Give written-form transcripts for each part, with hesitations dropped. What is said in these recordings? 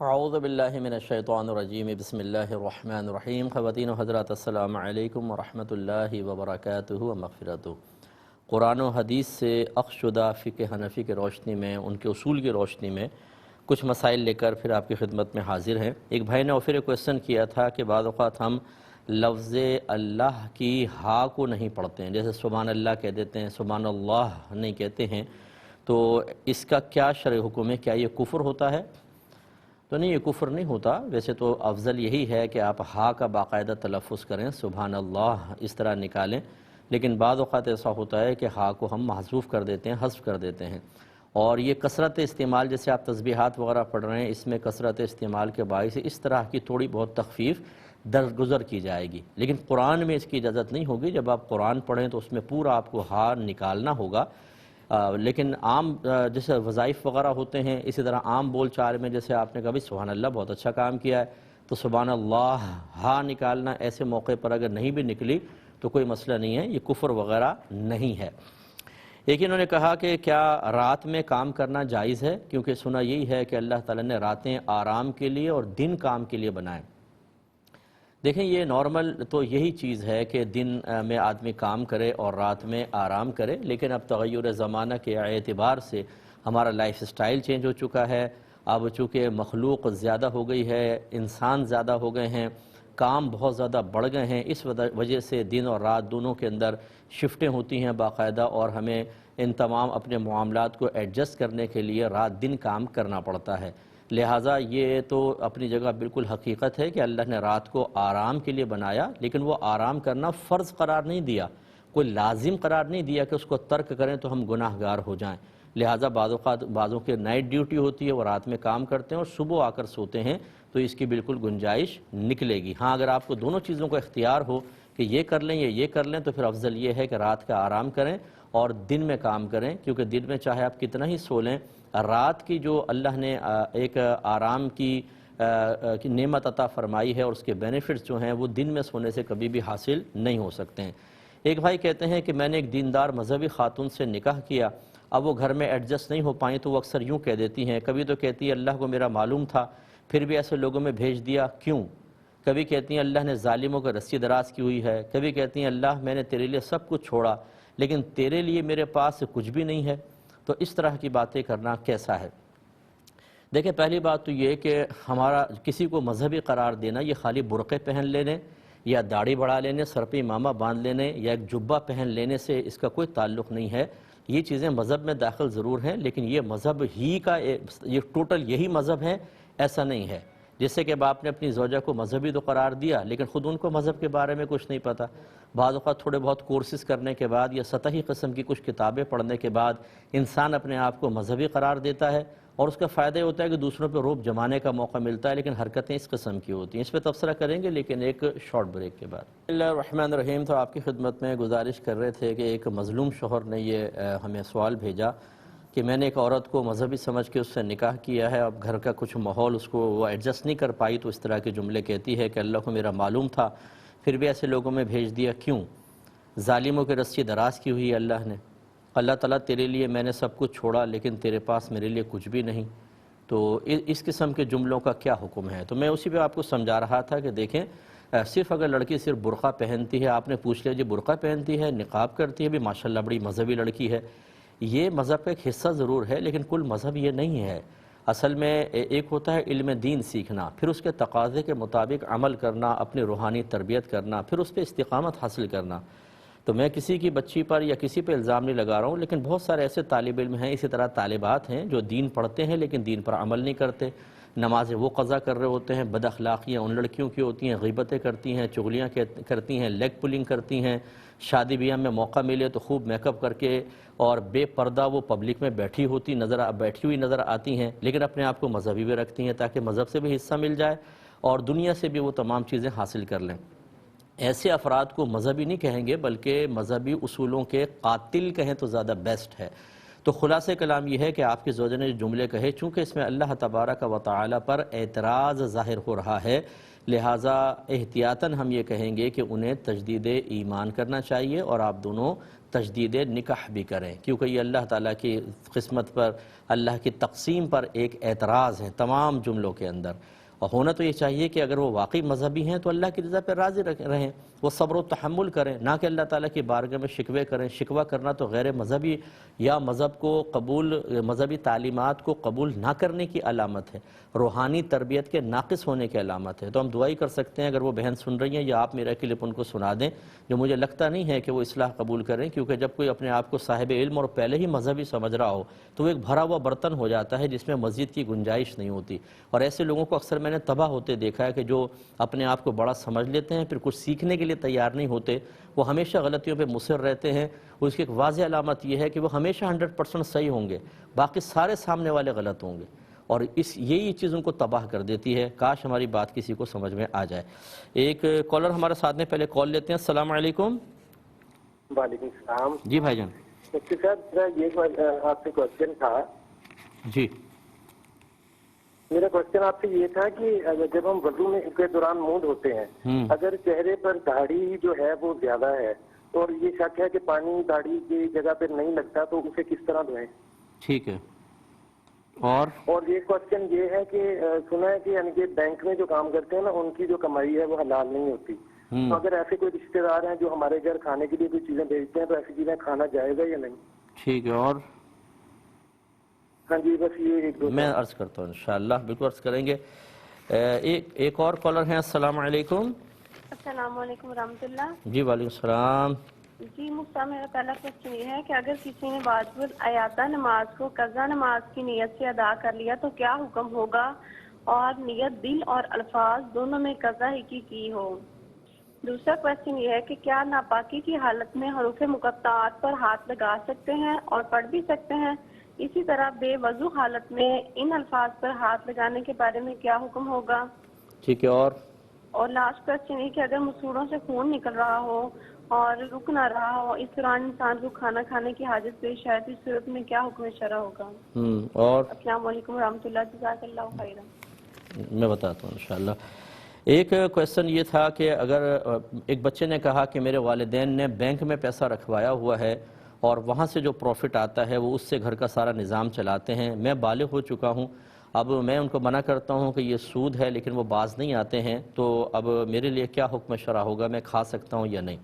اعوذ باللہ من الشیطان الرجیم بسم اللہ الرحمن الرحیم خواتین و حضرات السلام علیکم ورحمۃ اللہ وبرکاتہ و مغفرتہ۔ قرآن و حدیث سے اخذ شدہ فقہ حنفی کے روشنی میں، ان کے اصول کی روشنی میں کچھ مسائل لے کر پھر آپ کی خدمت میں حاضر ہیں۔ ایک بھائی نے پھر کویسچن کیا تھا کہ بعض اوقات ہم لفظ اللہ کی ہا کو نہیں پڑھتے ہیں، جیسے سبحان اللہ کہہ دیتے ہیں، سبحان اللہ نہیں کہتے ہیں، تو اس کا کیا شرعی حکم ہے؟ کیا یہ کفر ہوتا ہے؟ تو نہیں، یہ کفر نہیں ہوتا۔ ویسے تو افضل یہی ہے کہ آپ ہا کا باقاعدہ تلفظ کریں، سبحان اللہ اس طرح نکالیں، لیکن بعض اوقات ایسا ہوتا ہے کہ ہا کو ہم محذوف کر دیتے ہیں، حذف کر دیتے ہیں، اور یہ کثرت استعمال، جیسے آپ تسبیحات وغیرہ پڑھ رہے ہیں، اس میں کثرت استعمال کے باعث اس طرح کی تھوڑی بہت تخفیف درگزر کی جائے گی، لیکن قرآن میں اس کی اجازت نہیں ہوگی۔ جب آپ قرآن پڑھیں تو اس میں پورا آپ کو ہا نکالنا ہوگا، لیکن عام جیسے وظائف وغیرہ ہوتے ہیں، اسی طرح عام بول چال میں جیسے آپ نے کہا بھی سبحان اللہ بہت اچھا کام کیا ہے، تو سبحان اللہ ہا نکالنا، ایسے موقع پر اگر نہیں بھی نکلی تو کوئی مسئلہ نہیں ہے، یہ کفر وغیرہ نہیں ہے۔ ایک انہوں نے کہا کہ کیا رات میں کام کرنا جائز ہے، کیونکہ سنا یہی ہے کہ اللہ تعالیٰ نے راتیں آرام کے لیے اور دن کام کے لیے بنائیں۔ دیکھیں، یہ نارمل تو یہی چیز ہے کہ دن میں آدمی کام کرے اور رات میں آرام کرے، لیکن اب تغیر زمانہ کے اعتبار سے ہمارا لائف سٹائل چینج ہو چکا ہے۔ اب چونکہ مخلوق زیادہ ہو گئی ہے، انسان زیادہ ہو گئے ہیں، کام بہت زیادہ بڑھ گئے ہیں، اس وجہ سے دن اور رات دونوں کے اندر شفٹیں ہوتی ہیں باقاعدہ، اور ہمیں ان تمام اپنے معاملات کو ایڈجسٹ کرنے کے لیے رات دن کام کرنا پڑتا ہے۔ لہٰذا یہ تو اپنی جگہ بالکل حقیقت ہے کہ اللہ نے رات کو آرام کے لیے بنایا، لیکن وہ آرام کرنا فرض قرار نہیں دیا، کوئی لازم قرار نہیں دیا کہ اس کو ترک کریں تو ہم گناہ گار ہو جائیں۔ لہٰذا بعضوں کے نائٹ ڈیوٹی ہوتی ہے، وہ رات میں کام کرتے ہیں اور صبح آ کر سوتے ہیں، تو اس کی بالکل گنجائش نکلے گی۔ ہاں، اگر آپ کو دونوں چیزوں کو اختیار ہو کہ یہ کر لیں یا یہ کر لیں، تو پھر افضل یہ ہے کہ رات کا آرام کریں اور دن میں کام کریں، کیونکہ دن میں چاہے آپ کتنا ہی سو لیں، رات کی جو اللہ نے ایک آرام کی نعمت عطا فرمائی ہے اور اس کے بینیفٹس جو ہیں وہ دن میں سونے سے کبھی بھی حاصل نہیں ہو سکتے ہیں۔ ایک بھائی کہتے ہیں کہ میں نے ایک دیندار مذہبی خاتون سے نکاح کیا، اب وہ گھر میں ایڈجسٹ نہیں ہو پائیں تو وہ اکثر یوں کہہ دیتی ہیں، کبھی تو کہتی ہے اللہ کو میرا معلوم تھا، پھر بھی ایسے لوگوں میں بھیج دیا کیوں؟ کبھی کہتی ہیں اللہ نے ظالموں کو رسی دراز کی ہوئی ہے، کبھی کہتی ہیں اللہ میں نے تیرے لیے سب کچھ چھوڑا لیکن تیرے لیے میرے پاس کچھ بھی نہیں ہے، تو اس طرح کی باتیں کرنا کیسا ہے؟ دیکھیں، پہلی بات تو یہ کہ ہمارا کسی کو مذہبی قرار دینا یہ خالی برقعے پہن لینے یا داڑھی بڑھا لینے، سر پہ امامہ باندھ لینے یا ایک جبہ پہن لینے سے اس کا کوئی تعلق نہیں ہے۔ یہ چیزیں مذہب میں داخل ضرور ہیں، لیکن یہ مذہب ہی کا یہ ٹوٹل یہی مذہب ہے ایسا نہیں ہے۔ جس سے کہ باپ نے اپنی زوجہ کو مذہبی تو قرار دیا، لیکن خود ان کو مذہب کے بارے میں کچھ نہیں پتہ۔ بعض اوقات تھوڑے بہت کورسز کرنے کے بعد یا سطحی قسم کی کچھ کتابیں پڑھنے کے بعد انسان اپنے آپ کو مذہبی قرار دیتا ہے، اور اس کا فائدہ یہ ہوتا ہے کہ دوسروں پہ روب جمانے کا موقع ملتا ہے، لیکن حرکتیں اس قسم کی ہوتی ہیں۔ اس پہ تبصرہ کریں گے لیکن ایک شارٹ بریک کے بعد۔ بسم اللہ الرحمن الرحیم۔ تو آپ کی خدمت میں گزارش کر رہے تھے کہ ایک مظلوم شوہر نے یہ ہمیں سوال بھیجا کہ میں نے ایک عورت کو مذہبی سمجھ کے اس سے نکاح کیا ہے، اب گھر کا کچھ ماحول اس کو وہ ایڈجسٹ نہیں کر پائی تو اس طرح کے جملے کہتی ہے کہ اللہ کو میرا معلوم تھا، پھر بھی ایسے لوگوں میں بھیج دیا کیوں؟ ظالموں کی رسی دراز کی ہوئی ہے اللہ نے، اللہ تعالیٰ تیرے لیے میں نے سب کچھ چھوڑا لیکن تیرے پاس میرے لیے کچھ بھی نہیں، تو اس قسم کے جملوں کا کیا حکم ہے؟ تو میں اسی پہ آپ کو سمجھا رہا تھا کہ دیکھیں، صرف اگر لڑکی صرف برقع پہنتی ہے، آپ نے پوچھ لیا جی برقع پہنتی ہے، نقاب کرتی ہے، بھی ماشاءاللہ بڑی مذہبی لڑکی ہے، یہ مذہب کا ایک حصہ ضرور ہے لیکن کل مذہب یہ نہیں ہے۔ اصل میں ایک ہوتا ہے علم دین سیکھنا، پھر اس کے تقاضے کے مطابق عمل کرنا، اپنی روحانی تربیت کرنا، پھر اس پہ استقامت حاصل کرنا۔ تو میں کسی کی بچی پر یا کسی پہ الزام نہیں لگا رہا ہوں، لیکن بہت سارے ایسے طالب علم ہیں، اسی طرح طالبات ہیں جو دین پڑھتے ہیں لیکن دین پر عمل نہیں کرتے، نمازیں وہ قضا کر رہے ہوتے ہیں، بد اخلاقیاں ان لڑکیوں کی ہوتی ہیں، غیبتیں کرتی ہیں، چغلیاں کرتی ہیں، لیگ پولنگ کرتی ہیں، شادی بیاہ میں موقع ملے تو خوب میک اپ کر کے اور بے پردہ وہ پبلک میں بیٹھی ہوئی نظر آتی ہیں، لیکن اپنے آپ کو مذہبی بھی رکھتی ہیں تاکہ مذہب سے بھی حصہ مل جائے اور دنیا سے بھی وہ تمام چیزیں حاصل کر لیں۔ ایسے افراد کو مذہبی نہیں کہیں گے بلکہ مذہبی اصولوں کے قاتل کہیں تو زیادہ بیسٹ ہے۔ تو خلاصہ کلام یہ ہے کہ آپ کے زوجہ نے جو جملے کہے، چونکہ اس میں اللہ تبارک و تعالی پر اعتراض ظاہر ہو رہا ہے، لہٰذا احتیاطاً ہم یہ کہیں گے کہ انہیں تجدید ایمان کرنا چاہیے اور آپ دونوں تجدید نکاح بھی کریں، کیونکہ یہ اللہ تعالیٰ کی قسمت پر، اللہ کی تقسیم پر ایک اعتراض ہے تمام جملوں کے اندر۔ اور ہونا تو یہ چاہیے کہ اگر وہ واقعی مذہبی ہیں تو اللہ کی رضا پہ راضی رہیں، وہ صبر و تحمل کریں، نہ کہ اللہ تعالیٰ کی بارگاہ میں شکوے کریں۔ شکوہ کرنا تو غیر مذہبی یا مذہبی تعلیمات کو قبول نہ کرنے کی علامت ہے، روحانی تربیت کے ناقص ہونے کی علامت ہے۔ تو ہم دعائی کر سکتے ہیں، اگر وہ بہن سن رہی ہیں یا آپ میرا کلپ ان کو سنا دیں، جو مجھے لگتا نہیں ہے کہ وہ اصلاح قبول کریں، کیونکہ جب کوئی اپنے آپ کو صاحب علم اور پہلے ہی مذہبی سمجھ رہا ہو تو وہ ایک بھرا ہوا برتن ہو جاتا ہے جس میں مزید کی گنجائش نہیں ہوتی، اور ایسے لوگوں کو اکثر میں نے تباہ ہوتے دیکھا ہے کہ جو اپنے آپ کو بڑا سمجھ لیتے ہیں پھر کچھ سیکھنے کے لیے تیار نہیں ہوتے، وہ ہمیشہ غلطیوں پہ مصر رہتے ہیں۔ اس کی ایک واضح علامت یہ ہے کہ وہ ہمیشہ 100% صحیح ہوں گے، باقی سارے سامنے والے غلط ہوں گے، اور یہی چیز ان کو تباہ کر دیتی ہے۔ کاش ہماری بات کسی کو سمجھ میں آ جائے۔ ایک کالر ہمارے ساتھ میں، پہلے کال لیتے ہیں۔ السلام علیکم۔ وعلیکم السلام جی بھائی جان۔ مفتی صاحب، میرا یہ آپ سے کوشچن تھا۔ جی میرا کوشچن آپ سے یہ تھا کہ جب ہم وضو میں کے دوران منہ دھوتے ہیں، اگر چہرے پر داڑھی جو ہے وہ زیادہ ہے اور یہ شک ہے کہ پانی داڑھی کی جگہ پہ نہیں لگتا، تو اسے کس طرح دھوئیں؟ ٹھیک ہے۔ اور یہ کوشچن یہ ہے کہ سنا ہے کہ یعنی کہ بینک میں جو کام کرتے ہیں نا، ان کی جو کمائی ہے وہ حلال نہیں ہوتی، تو اگر ایسے کوئی رشتے دار ہیں جو ہمارے گھر کھانے کے لیے کوئی چیزیں بھیجتے ہیں تو ایسی چیزیں کھانا جائز ہے یا نہیں؟ ٹھیک ہے۔ اور ہاں جی، بس یہ ایک دو میں عرض کرتا ہوں، انشاءاللہ بالکل عرض کریں گے۔ ایک اور کالر ہیں۔ السلام علیکم۔ السلام علیکم ورحمۃ اللہ۔ جی وعلیکم السلام۔ جی مفتی صاحب، میرا پہلا کوشچن یہ ہے کہ اگر کسی نے واجب الایاتہ نماز کو قضا نماز کی نیت سے ادا کر لیا تو کیا حکم ہوگا، اور نیت دل اور الفاظ دونوں میں قضا ہی کی ہو؟ دوسرا کوشچن یہ ہے کہ کیا ناپاکی کی حالت میں حروف مقطعات پر ہاتھ لگا سکتے ہیں اور پڑھ بھی سکتے ہیں؟ اسی طرح بے وضو حالت میں ان الفاظ پر ہاتھ لگانے کے بارے میں کیا حکم ہوگا؟ ٹھیک ہے۔ اور لاسٹ کوشچن یہ کہ اگر مسوڑوں سے خون نکل رہا ہو اور رک نہ رہا ہو، اس دوران انسان کو کھانا کھانے کی حاجت پیش آئے تو اس صورت میں کیا حکم شرع ہوگا؟ اور السلام علیکم ورحمۃ اللہ، جزاک اللہ خیرا۔ میں بتاتا ہوں انشاءاللہ۔ ایک کویسچن یہ تھا کہ اگر ایک بچے نے کہا کہ میرے والدین نے بینک میں پیسہ رکھوایا ہوا ہے اور وہاں سے جو پروفٹ آتا ہے وہ اس سے گھر کا سارا نظام چلاتے ہیں، میں بالغ ہو چکا ہوں، اب میں ان کو منع کرتا ہوں کہ یہ سود ہے لیکن وہ باز نہیں آتے ہیں، تو اب میرے لیے کیا حکم شرع ہوگا، میں کھا سکتا ہوں یا نہیں؟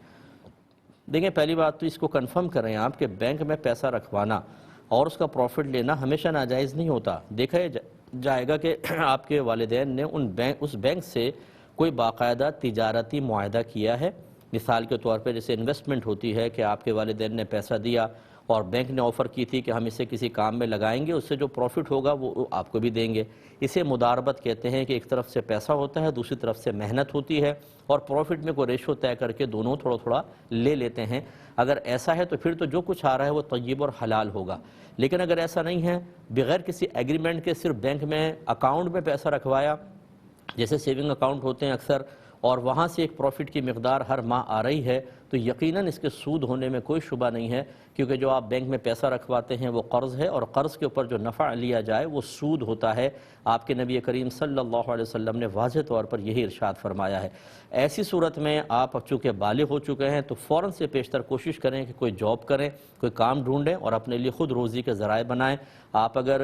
دیکھیں، پہلی بات تو اس کو کنفرم کریں آپ کہ بینک میں پیسہ رکھوانا اور اس کا پروفٹ لینا ہمیشہ ناجائز نہیں ہوتا۔ دیکھا جائے گا کہ آپ کے والدین نے اس بینک سے کوئی باقاعدہ تجارتی معاہدہ کیا ہے، مثال کے طور پہ جیسے انویسٹمنٹ ہوتی ہے کہ آپ کے والدین نے پیسہ دیا اور بینک نے آفر کی تھی کہ ہم اسے کسی کام میں لگائیں گے، اس سے جو پروفٹ ہوگا وہ آپ کو بھی دیں گے۔ اسے مداربت کہتے ہیں کہ ایک طرف سے پیسہ ہوتا ہے، دوسری طرف سے محنت ہوتی ہے، اور پروفٹ میں کوئی ریشو طے کر کے دونوں تھوڑا تھوڑا لے لیتے ہیں۔ اگر ایسا ہے تو پھر تو جو کچھ آ رہا ہے وہ طیب اور حلال ہوگا، لیکن اگر ایسا نہیں ہے، بغیر کسی ایگریمنٹ کے صرف بینک میں اکاؤنٹ میں پیسہ رکھوایا، جیسے سیونگ اکاؤنٹ ہوتے ہیں اکثر، اور وہاں سے ایک پروفٹ کی مقدار ہر ماہ آ رہی ہے، تو یقیناً اس کے سود ہونے میں کوئی شبہ نہیں ہے، کیونکہ جو آپ بینک میں پیسہ رکھواتے ہیں وہ قرض ہے، اور قرض کے اوپر جو نفع لیا جائے وہ سود ہوتا ہے۔ آپ کے نبی کریم صلی اللہ علیہ وسلم نے واضح طور پر یہی ارشاد فرمایا ہے۔ ایسی صورت میں آپ چونکہ بالغ ہو چکے ہیں تو فوراً سے پیشتر کوشش کریں کہ کوئی جاب کریں، کوئی کام ڈھونڈیں اور اپنے لیے خود روزی کے ذرائع بنائیں۔ آپ اگر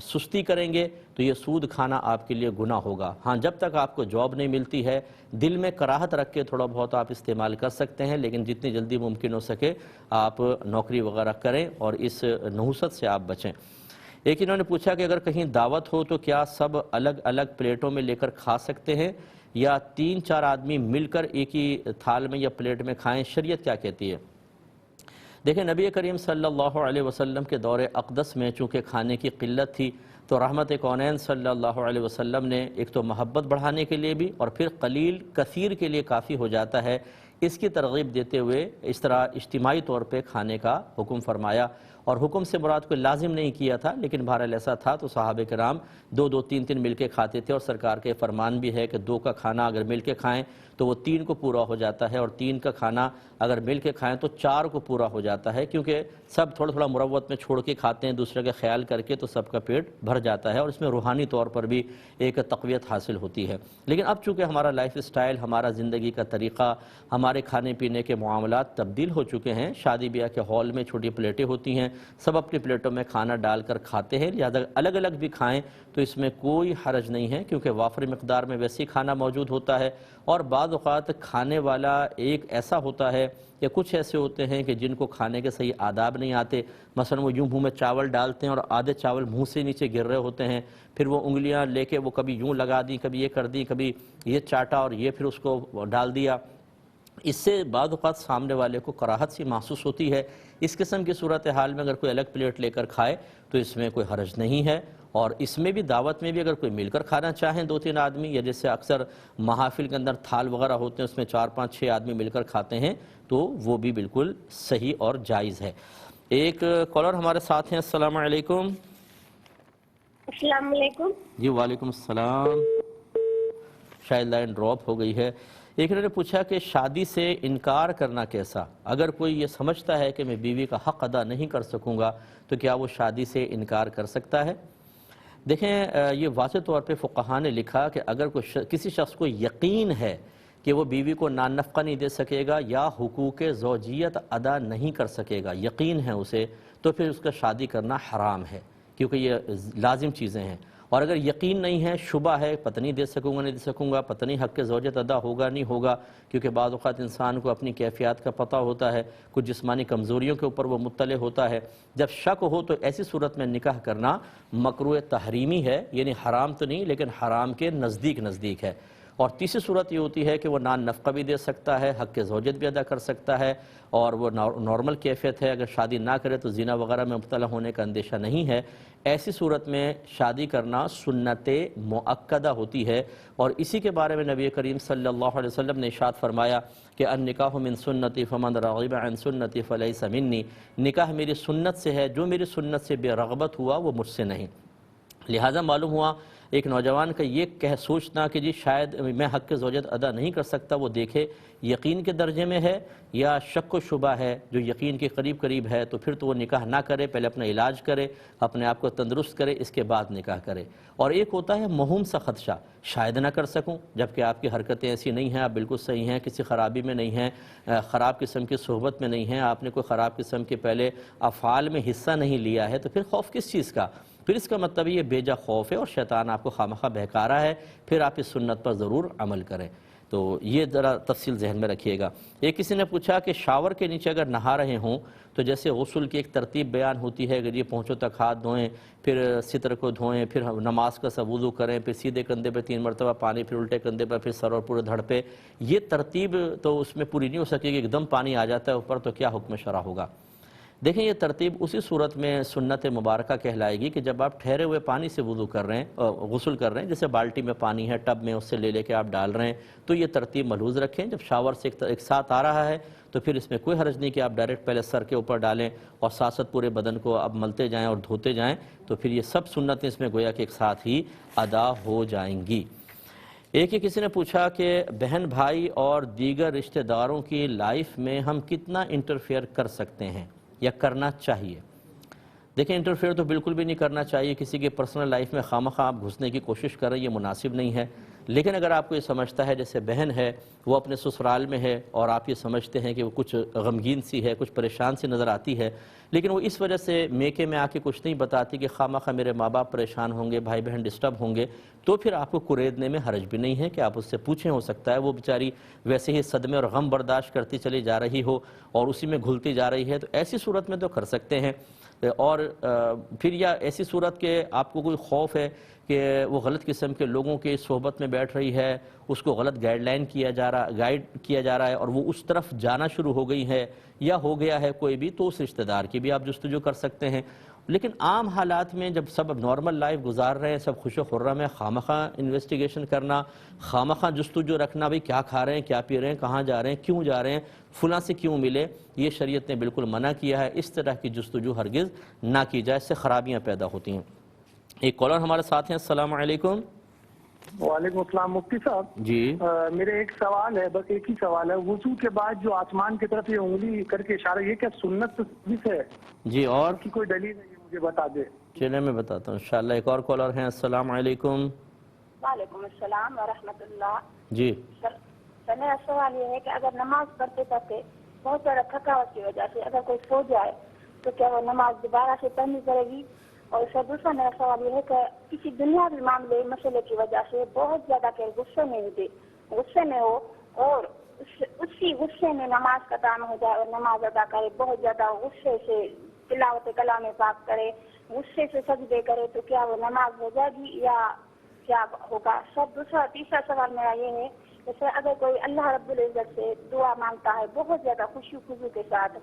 سستی کریں گے تو یہ سود کھانا آپ کے لیے گناہ ہوگا۔ ہاں، جب تک آپ کو جاب نہیں ملتی ہے، دل میں کراہت رکھ کے تھوڑا بہت آپ استعمال کر سکتے ہیں، لیکن جتنی جلدی ممکن ہو سکے آپ نوکری وغیرہ کریں اور اس نحوست سے آپ بچیں۔ ایک انہوں نے پوچھا کہ اگر کہیں دعوت ہو تو کیا سب الگ الگ پلیٹوں میں لے کر کھا سکتے ہیں یا 3-4 آدمی مل کر ایک ہی تھال میں یا پلیٹ میں کھائیں؟ شریعت کیا کہتی ہے؟ دیکھیں، نبی کریم صلی اللہ علیہ وسلم کے دور اقدس میں چونکہ کھانے کی قلت تھی تو رحمت کونین صلی اللہ علیہ وسلم نے ایک تو محبت بڑھانے کے لیے بھی اور پھر قلیل کثیر کے لیے کافی ہو جاتا ہے، اس کی ترغیب دیتے ہوئے اس طرح اجتماعی طور پہ کھانے کا حکم فرمایا، اور حکم سے مراد کوئی لازم نہیں کیا تھا، لیکن بہرحال ایسا تھا تو صحابہ کرام 2 3 مل کے کھاتے تھے، اور سرکار کے فرمان بھی ہے کہ 2 کا کھانا اگر مل کے کھائیں تو وہ 3 کو پورا ہو جاتا ہے، اور 3 کا کھانا اگر مل کے کھائیں تو 4 کو پورا ہو جاتا ہے، کیونکہ سب تھوڑا تھوڑا مروت میں چھوڑ کے کھاتے ہیں دوسرے کا خیال کر کے، تو سب کا پیٹ بھر جاتا ہے، اور اس میں روحانی طور پر بھی ایک تقویت حاصل ہوتی ہے۔ لیکن اب چونکہ ہمارا لائف سٹائل، ہمارا زندگی کا طریقہ، ہمارے کھانے پینے کے معاملات تبدیل ہو چکے ہیں، شادی بیاہ کے ہال میں چھوٹی پلیٹیں ہوتی ہیں، سب اپنی پلیٹوں میں کھانا ڈال کر کھاتے ہیں، لہذا الگ الگ بھی کھائیں تو اس میں کوئی حرج نہیں ہے، کیونکہ وافر مقدار میں ویسے ہی کھانا موجود ہوتا ہے۔ اور بعض اوقات کھانے والا ایک ایسا ہوتا ہے کہ کچھ ایسے ہوتے ہیں کہ جن کو کھانے کے صحیح آداب نہیں آتے، مثلا وہ یوں منہ میں چاول ڈالتے ہیں اور آدھے چاول منہ سے نیچے گر رہے ہوتے ہیں، پھر وہ انگلیاں لے کے وہ کبھی یوں لگا دی، کبھی یہ کر دی، کبھی یہ چاٹا اور یہ پھر اس کو ڈال دیا۔ اس سے بعض اوقات سامنے والے کو کراہت سی محسوس ہوتی ہے۔ اس قسم کی صورتحال میں اگر کوئی الگ پلیٹ لے کر کھائے تو اس میں کوئی حرج نہیں ہے، اور اس میں بھی دعوت میں بھی اگر کوئی مل کر کھانا چاہیں 2 3 آدمی، یا جیسے اکثر محافل کے اندر تھال وغیرہ ہوتے ہیں اس میں 4 5 6 آدمی مل کر کھاتے ہیں، تو وہ بھی بالکل صحیح اور جائز ہے۔ ایک کالر ہمارے ساتھ ہیں۔ السلام علیکم۔ السلام علیکم۔ جی وعلیکم السلام۔ شاید لائن ڈراپ ہو گئی ہے۔ ایک نے پوچھا کہ شادی سے انکار کرنا کیسا؟ اگر کوئی یہ سمجھتا ہے کہ میں بیوی کا حق ادا نہیں کر سکوں گا تو کیا وہ شادی سے انکار کر سکتا ہے؟ دیکھیں، یہ واضح طور پہ فقہاء نے لکھا کہ اگر کسی شخص کو یقین ہے کہ وہ بیوی کو نان نفقہ نہیں دے سکے گا یا حقوق زوجیت ادا نہیں کر سکے گا، یقین ہے اسے، تو پھر اس کا شادی کرنا حرام ہے، کیونکہ یہ لازم چیزیں ہیں۔ اور اگر یقین نہیں ہے، شبہ ہے، پتہ نہیں دے سکوں گا نہیں دے سکوں گا، پتہ نہیں حق زوجت ادا ہوگا نہیں ہوگا، کیونکہ بعض اوقات انسان کو اپنی کیفیات کا پتہ ہوتا ہے، کچھ جسمانی کمزوریوں کے اوپر وہ مطلع ہوتا ہے، جب شک ہو تو ایسی صورت میں نکاح کرنا مکروہ تحریمی ہے، یعنی حرام تو نہیں لیکن حرام کے نزدیک ہے۔ اور تیسری صورت یہ ہوتی ہے کہ وہ نان نفقہ بھی دے سکتا ہے، حق زوجت بھی ادا کر سکتا ہے، اور وہ نارمل کیفیت ہے، اگر شادی نہ کرے تو زنا وغیرہ میں مبتلا ہونے کا اندیشہ نہیں ہے۔ ایسی صورت میں شادی کرنا سنت مؤکدہ ہوتی ہے، اور اسی کے بارے میں نبی کریم صلی اللہ علیہ وسلم نے ارشاد فرمایا کہ النکاح من سنتی فمن رغب عن سنتی فلیس منی، نکاح میری سنت سے ہے، جو میری سنت سے بے رغبت ہوا وہ مجھ سے نہیں۔ لہذا معلوم ہوا ایک نوجوان کا یہ سوچنا کہ جی شاید میں حق زوجت ادا نہیں کر سکتا، وہ دیکھے یقین کے درجے میں ہے یا شک و شبہ ہے، جو یقین کے قریب ہے تو پھر تو وہ نکاح نہ کرے، پہلے اپنا علاج کرے، اپنے آپ کو تندرست کرے، اس کے بعد نکاح کرے۔ اور ایک ہوتا ہے موہوم سا خدشہ، شاید نہ کر سکوں، جبکہ آپ کی حرکتیں ایسی نہیں ہیں، آپ بالکل صحیح ہیں، کسی خرابی میں نہیں ہیں، خراب قسم کی صحبت میں نہیں ہیں، آپ نے کوئی خراب قسم کے پہلے افعال میں حصہ نہیں لیا ہے، تو پھر خوف کس چیز کا؟ پھر اس کا مطلب یہ بیجا خوف ہے اور شیطان آپ کو خامخواہ بہکا رہا ہے، پھر آپ اس سنت پر ضرور عمل کریں۔ تو یہ ذرا تفصیل ذہن میں رکھیے گا۔ ایک کسی نے پوچھا کہ شاور کے نیچے اگر نہا رہے ہوں تو جیسے غسل کی ایک ترتیب بیان ہوتی ہے کہ یہ پہنچوں تک ہاتھ دھوئیں، پھر ستر کو دھوئیں، پھر نماز کا سا وضو کریں، پھر سیدھے کندھے پہ 3 مرتبہ پانی، پھر الٹے کندھے پر، پھر سر اور پورے دھڑ پہ، یہ ترتیب تو اس میں پوری نہیں ہو سکے گی، ایک دم پانی آ جاتا ہے اوپر تو کیا حکم شرع ہوگا؟ دیکھیں یہ ترتیب اسی صورت میں سنت مبارکہ کہلائے گی کہ جب آپ ٹھہرے ہوئے پانی سے وضو کر رہے ہیں، غسل کر رہے ہیں، جیسے بالٹی میں پانی ہے، ٹب میں اس سے لے کے آپ ڈال رہے ہیں، تو یہ ترتیب ملحوظ رکھیں۔ جب شاور سے ایک ساتھ آ رہا ہے تو پھر اس میں کوئی حرج نہیں کہ آپ ڈائریکٹ پہلے سر کے اوپر ڈالیں اور ساتھ ساتھ پورے بدن کو اب ملتے جائیں اور دھوتے جائیں، تو پھر یہ سب سنتیں اس میں گویا کہ ایک ساتھ ہی ادا ہو جائیں گی۔ ایک ہی کسی نے پوچھا کہ بہن بھائی اور دیگر رشتہ داروں کی لائف میں ہم کتنا انٹرفیئر کر سکتے ہیں یا کرنا چاہیے؟ دیکھیں انٹرفیئر تو بالکل بھی نہیں کرنا چاہیے، کسی کی پرسنل لائف میں خواہ آپ گھسنے کی کوشش کریں، یہ مناسب نہیں ہے۔ لیکن اگر آپ کو یہ سمجھتا ہے جیسے بہن ہے وہ اپنے سسرال میں ہے اور آپ یہ سمجھتے ہیں کہ وہ کچھ غمگین سی ہے، کچھ پریشان سی نظر آتی ہے، لیکن وہ اس وجہ سے میکے میں آ کے کچھ نہیں بتاتی کہ خواہ میرے ماں باپ پریشان ہوں گے، بھائی بہن ڈسٹرب ہوں گے، تو پھر آپ کو کریدنے میں حرج بھی نہیں ہے کہ آپ اس سے پوچھیں۔ ہو سکتا ہے وہ بیچاری ویسے ہی صدمے اور غم برداشت کرتی چلی جا رہی ہو اور اسی میں گھلتی جا رہی ہے، تو ایسی صورت میں تو کر سکتے ہیں۔ اور پھر یا ایسی صورت کہ آپ کو کوئی خوف ہے کہ وہ غلط قسم کے لوگوں کی صحبت میں بیٹھ رہی ہے، اس کو غلط گائیڈ کیا جا رہا ہے اور وہ اس طرف جانا شروع ہو گئی ہے یا ہو گیا ہے کوئی بھی، تو اس رشتہ دار کی بھی آپ جستجو کر سکتے ہیں۔ لیکن عام حالات میں جب سب نارمل لائف گزار رہے ہیں، سب خوش و خرم ہے، خامخواہ انویسٹیگیشن کرنا، خامخواہ جستجو رکھنا، بھئی کیا کھا رہے ہیں، کیا پی رہے ہیں، کہاں جا رہے ہیں، کیوں جا رہے ہیں، فلاں سے کیوں ملے، یہ شریعت نے بالکل منع کیا ہے۔ اس طرح کی جستجو ہرگز نہ کی جائے، اس سے خرابیاں پیدا ہوتی ہیں۔ ایک کالر ہمارے ساتھ ہیں۔ السلام علیکم۔ وعلیکم السلام مفتی صاحب، جی میرے ایک سوال ہے، بس ایک ہی سوال ہے۔ وضو کے بعد جو آسمان کی طرف یہ انگلی کر کے اشارہ، یہ کیا سنت ہے؟ جی، اور اس کی کوئی دلیل ہے، یہ مجھے بتا دے۔ چلیں میں بتاتا ہوں انشاءاللہ۔ ایک اور کالر ہیں۔ السلام علیکم۔ وعلیکم السلام ورحمۃ اللہ۔ جی سر میرا سوال یہ ہے کہ اگر نماز پڑھتے پڑھتے بہت زیادہ تھکاوٹ کی وجہ سے اگر کوئی سو جائے تو کیا وہ نماز دوبارہ سے پڑھنی پڑے گی؟ اور سر دوسرا میرا سوال یہ ہے کہ کسی دنیاوی معاملے مسئلے کی وجہ سے بہت زیادہ کہ غصے میں ہو اور اسی غصے میں نماز کا ٹائم ہو جائے اور نماز ادا کرے، بہت زیادہ غصے سے تلاوت کلام پاک کرے، غصے سے سجدے کرے، تو کیا وہ نماز ہو جائے گی یا کیا ہوگا؟ سب تیسرا سوال میرا یہ ہے کہ سر اگر کوئی اللہ رب العزت سے دعا مانگتا ہے بہت زیادہ خوشی خضوع کے ساتھ،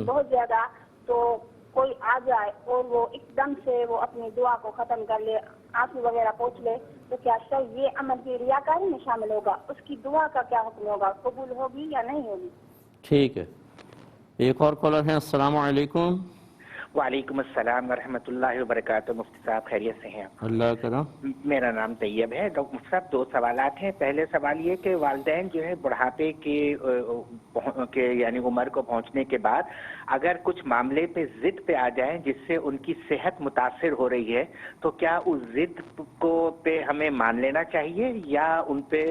بہت زیادہ، تو کوئی آ جائے اور وہ ایک دم سے وہ اپنی دعا کو ختم کر لے، آنسو وغیرہ پوچھ لے، تو کیا سر یہ عمل بھی ریاکاری میں شامل ہوگا؟ اس کی دعا کا کیا حکم ہوگا؟ قبول ہوگی یا نہیں ہوگی؟ ٹھیک ہے۔ ایک اور کالر ہیں۔ السلام علیکم۔ وعلیکم السلام ورحمۃ اللہ وبرکاتہ۔ مفتی صاحب خیریت سے ہیں؟ اللہ کرم۔ میرا نام طیب ہے۔ مفتی صاحب دو سوالات ہیں۔ پہلے سوال یہ کہ والدین جو ہے بڑھاپے کے یعنی عمر کو پہنچنے کے بعد اگر کچھ معاملے پہ ضد پہ آ جائیں جس سے ان کی صحت متاثر ہو رہی ہے، تو کیا اس ضد کو پہ ہمیں مان لینا چاہیے یا ان پہ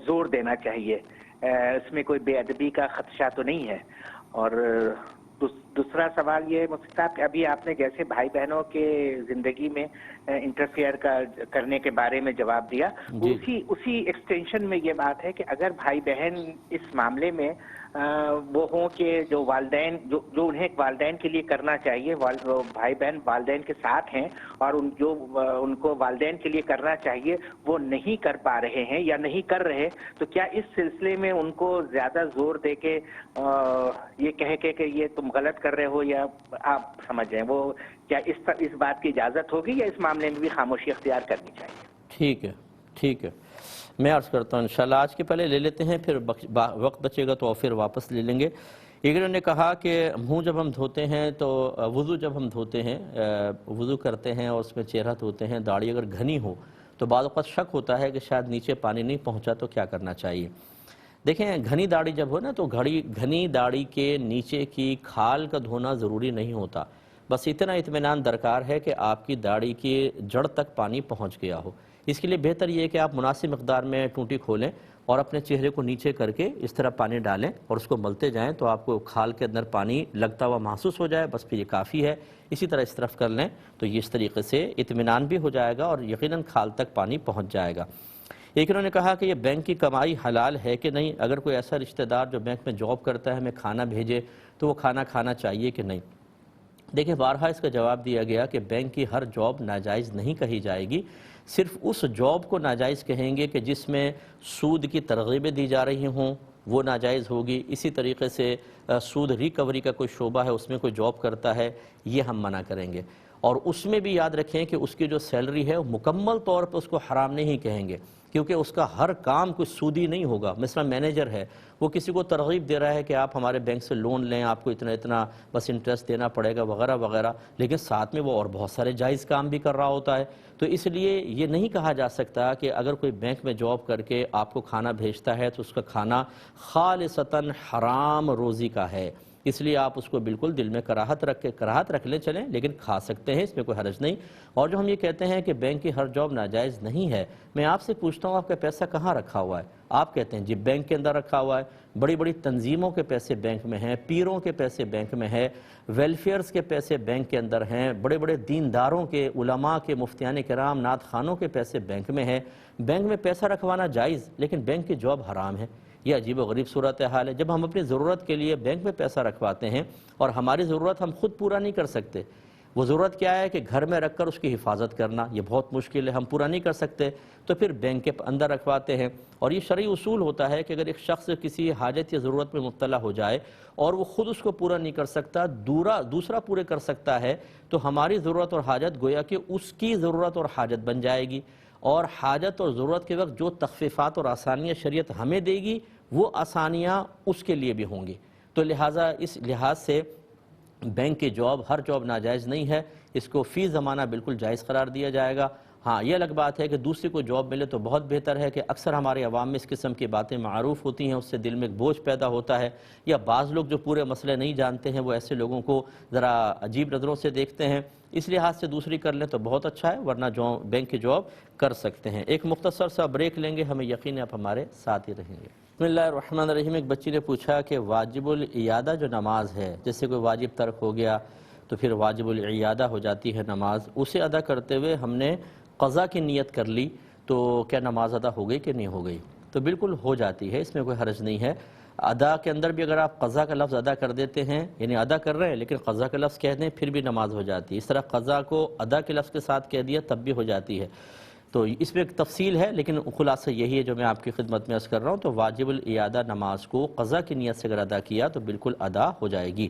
زور دینا چاہیے؟ اس میں کوئی بے ادبی کا خدشہ تو نہیں ہے؟ اور دوسرا سوال یہ مفتی صاحب کہ ابھی آپ نے جیسے بھائی بہنوں کے زندگی میں انٹرفیئر کرنے کے بارے میں جواب دیا، اسی ایکسٹینشن میں یہ بات ہے کہ اگر بھائی بہن اس معاملے میں وہ ہوں کہ جو والدین جو انہیں والدین کے لیے کرنا چاہیے، بھائی بہن والدین کے ساتھ ہیں اور ان کو والدین کے لیے کرنا چاہیے وہ نہیں کر پا رہے ہیں یا نہیں کر رہے، تو کیا اس سلسلے میں ان کو زیادہ زور دے کے یہ کہہ کے کہ یہ تم غلط کر رہے ہو یا آپ سمجھ رہے ہیں، وہ کیا اس بات کی اجازت ہوگی یا اس معاملے میں بھی خاموشی اختیار کرنی چاہیے؟ ٹھیک ہے، ٹھیک ہے، میں عرض کرتا ہوں انشاءاللہ آج کے پہلے لے لیتے ہیں، پھر وقت بچے گا تو پھر واپس لے لیں گے۔ ایک نے کہا کہ منہ جب ہم دھوتے ہیں تو وضو جب ہم دھوتے ہیں، وضو کرتے ہیں اور اس میں چہرہ دھوتے ہیں، داڑھی اگر گھنی ہو تو بعض اوقات شک ہوتا ہے کہ شاید نیچے پانی نہیں پہنچا تو کیا کرنا چاہیے۔ دیکھیں گھنی داڑھی جب ہو نا تو گھنی داڑھی کے نیچے کی کھال کا دھونا ضروری نہیں ہوتا، بس اتنا اطمینان درکار ہے کہ آپ کی داڑھی کی جڑ تک پانی پہنچ گیا ہو۔ اس کے لیے بہتر یہ ہے کہ آپ مناسب مقدار میں ٹونٹی کھولیں اور اپنے چہرے کو نیچے کر کے اس طرح پانی ڈالیں اور اس کو ملتے جائیں تو آپ کو کھال کے اندر پانی لگتا ہوا محسوس ہو جائے، بس پھر یہ کافی ہے۔ اسی طرح اس طرف کر لیں تو یہ اس طریقے سے اطمینان بھی ہو جائے گا اور یقیناً کھال تک پانی پہنچ جائے گا۔ ایک انہوں نے کہا کہ یہ بینک کی کمائی حلال ہے کہ نہیں؟ اگر کوئی ایسا رشتہ دار جو بینک میں جاب کرتا ہے ہمیں کھانا بھیجے تو وہ کھانا کھانا چاہیے کہ نہیں؟ دیکھیں بارہا اس کا جواب دیا گیا کہ بینک کی ہر جاب ناجائز نہیں کہی جائے گی، صرف اس جاب کو ناجائز کہیں گے کہ جس میں سود کی ترغیبیں دی جا رہی ہوں، وہ ناجائز ہوگی۔ اسی طریقے سے سود ریکوری کا کوئی شعبہ ہے، اس میں کوئی جاب کرتا ہے، یہ ہم منع کریں گے۔ اور اس میں بھی یاد رکھیں کہ اس کی جو سیلری ہے وہ مکمل طور پر اس کو حرام نہیں کہیں گے، کیونکہ اس کا ہر کام کوئی سودی نہیں ہوگا۔ مثلا مینیجر ہے، وہ کسی کو ترغیب دے رہا ہے کہ آپ ہمارے بینک سے لون لیں، آپ کو اتنا اتنا بس انٹرسٹ دینا پڑے گا وغیرہ وغیرہ، لیکن ساتھ میں وہ اور بہت سارے جائز کام بھی کر رہا ہوتا ہے۔ تو اس لیے یہ نہیں کہا جا سکتا کہ اگر کوئی بینک میں جاب کر کے آپ کو کھانا بھیجتا ہے تو اس کا کھانا خالصتاً حرام روزی کا ہے۔ اس لیے آپ اس کو بالکل دل میں کراہت رکھ لیں چلیں، لیکن کھا سکتے ہیں، اس میں کوئی حرج نہیں۔ اور جو ہم یہ کہتے ہیں کہ بینک کی ہر جاب ناجائز نہیں ہے، میں آپ سے پوچھتا ہوں آپ کا پیسہ کہاں رکھا ہوا ہے؟ آپ کہتے ہیں جی بینک کے اندر رکھا ہوا ہے، بڑی بڑی تنظیموں کے پیسے بینک میں ہیں، پیروں کے پیسے بینک میں ہے، ویلفیئرز کے پیسے بینک کے اندر ہیں، بڑے بڑے دینداروں کے، علماء کے، مفتیان کرام، نعت خوانوں کے پیسے بینک میں ہیں۔ بینک میں پیسہ رکھوانا جائز، لیکن بینک کی جاب حرام ہے۔ یہ عجیب و غریب صورتحال ہے۔ جب ہم اپنی ضرورت کے لیے بینک میں پیسہ رکھواتے ہیں اور ہماری ضرورت ہم خود پورا نہیں کر سکتے، وہ ضرورت کیا ہے کہ گھر میں رکھ کر اس کی حفاظت کرنا، یہ بہت مشکل ہے، ہم پورا نہیں کر سکتے، تو پھر بینک کے اندر رکھواتے ہیں۔ اور یہ شرعی اصول ہوتا ہے کہ اگر ایک شخص کسی حاجت یا ضرورت میں مبتلا ہو جائے اور وہ خود اس کو پورا نہیں کر سکتا، دوسرا پورے کر سکتا ہے، تو ہماری ضرورت اور حاجت گویا کہ اس کی ضرورت اور حاجت بن جائے گی، اور حاجت اور ضرورت کے وقت جو تخفیفات اور آسانیاں شریعت ہمیں دے گی وہ آسانیاں اس کے لیے بھی ہوں گی۔ تو لہٰذا اس لحاظ سے بینک کی جاب ہر جاب ناجائز نہیں ہے، اس کو فی زمانہ بالکل جائز قرار دیا جائے گا۔ ہاں یہ الگ بات ہے کہ دوسری کو جاب ملے تو بہت بہتر ہے، کہ اکثر ہمارے عوام میں اس قسم کی باتیں معروف ہوتی ہیں، اس سے دل میں ایک بوجھ پیدا ہوتا ہے، یا بعض لوگ جو پورے مسئلے نہیں جانتے ہیں وہ ایسے لوگوں کو ذرا عجیب نظروں سے دیکھتے ہیں۔ اس لحاظ سے دوسری کر لیں تو بہت اچھا ہے، ورنہ جو بینک کی جاب کر سکتے ہیں۔ ایک مختصر سا بریک لیں گے، ہمیں یقین ہے آپ ہمارے ساتھ ہی رہیں گے۔ بسم اللہ الرحمن الرحیم۔ ایک بچی نے پوچھا کہ واجب العیادہ جو نماز ہے، جیسے کوئی واجب ترک ہو گیا تو پھر واجب العیادہ ہو جاتی ہے نماز، اسے ادا کرتے ہوئے ہم نے قضا کی نیت کر لی، تو کیا نماز ادا ہو گئی کہ نہیں ہو گئی؟ تو بالکل ہو جاتی ہے، اس میں کوئی حرج نہیں ہے۔ ادا کے اندر بھی اگر آپ قضا کا لفظ ادا کر دیتے ہیں، یعنی ادا کر رہے ہیں لیکن قضا کا لفظ کہہ دیں، پھر بھی نماز ہو جاتی ہے۔ اس طرح قضا کو ادا کے لفظ کے ساتھ کہہ دیا تب بھی ہو جاتی ہے۔ تو اس میں ایک تفصیل ہے، لیکن خلاصہ یہی ہے جو میں آپ کی خدمت میں عرض کر رہا ہوں۔ تو واجب العیادہ نماز کو قضا کی نیت سے اگر ادا کیا تو بالکل ادا ہو جائے گی۔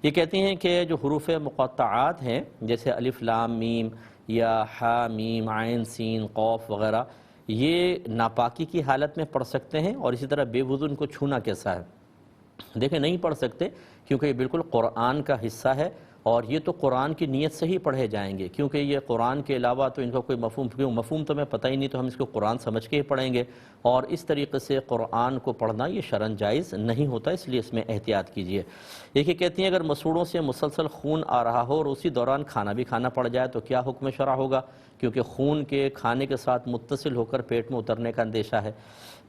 یہ کہتی ہیں کہ جو حروف مقطعات ہیں جیسے الف لام میم یا حا میم عین سین قوف وغیرہ، یہ ناپاکی کی حالت میں پڑھ سکتے ہیں، اور اسی طرح بے وضو ان کو چھونا کیسا ہے؟ دیکھیں نہیں پڑھ سکتے، کیونکہ یہ بالکل قرآن کا حصہ ہے، اور یہ تو قرآن کی نیت سے ہی پڑھے جائیں گے، کیونکہ یہ قرآن کے علاوہ تو ان کا کوئی مفہوم تو ہمیں پتہ ہی نہیں، تو ہم اس کو قرآن سمجھ کے ہی پڑھیں گے، اور اس طریقے سے قرآن کو پڑھنا یہ شرعاً جائز نہیں ہوتا، اس لیے اس میں احتیاط کیجیے۔ یہ کہتی ہیں اگر مسوڑوں سے مسلسل خون آ رہا ہو اور اسی دوران کھانا بھی کھانا پڑ جائے تو کیا حکم شرع ہوگا؟ کیونکہ خون کے کھانے کے ساتھ متصل ہو کر پیٹ میں اترنے کا اندیشہ ہے۔